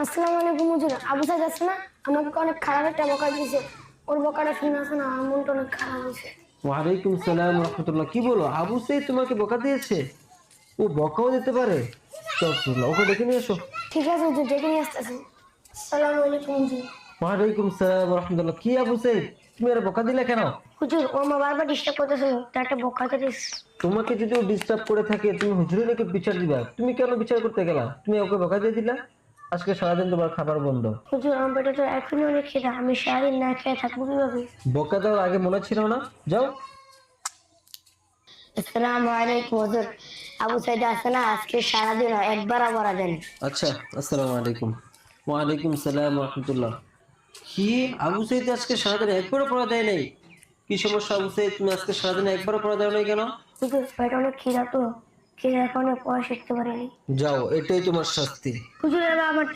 আসসালামু আলাইকুম হুজুর। আবু সাইদ আছে না, আমাকে অনেক খারাপ একটা বকা দিয়েছে। ওর বকাটা শুনে আছে না, আমার মনটা অনেক খারাপ হয়েছে। ওয়ালাইকুম সালাম রহমতুল্লাহ। কি বলো, আবু সাইদ তোমাকে বকা দিয়েছে? ও বকাও দিতে পারে? আস্তাগফিরুল্লাহ, ওকে ডেকে নিয়ে এসো। ঠিক আছে হুজুর, ডেকে নিয়ে আসতেছি। আসসালামু আলাইকুম হুজুর। ওয়ালাইকুম সালাম রহমতুল্লাহ। কি আবু সাইদ, তুমি আর বকা দিলে কেন? হুজুর, ও আমার বারবার ডিস্টার্ব করতেছিল, তার একটা বকা দিয়েছে। তোমাকে যদি ও ডিস্টার্ব করে থাকে, তুমি হুজুরের নাকি বিচার দিবা? তুমি কেন বিচার করতে গেলা? তুমি ওকে বকা দিয়ে দিলা। আজকে সারাদিন তোমার খাবার বন্ধ। হুজুর, আমার পেটে তো এখনই অনেক খিদা, আমি সারাদিন না খেয়ে থাকবো কিভাবে? বকা দেওয়ার আগে মনে ছিল না? যাও। আসসালামু আলাইকুম হুজুর। আবু সাইদ আছে না, আজকে সারাদিন একবার বলা দেন। আচ্ছা, আসসালামু আলাইকুম। ওয়ালাইকুম সালাম রহমতুল্লাহ। কি, আবু সাইদ আজকে সারাদিন একবারও পড়া দেয় নাই? কি সমস্যা আবু সাইদ, তুমি আজকে সারাদিন একবারও পড়া দেও নাই কেন? হুজুর, পেটে অনেক খিদা তো, খিদা এখন পড়া শিখতে পারিনি। যাও, এটাই তোমার শাস্তি। হুজুর, এবার আমার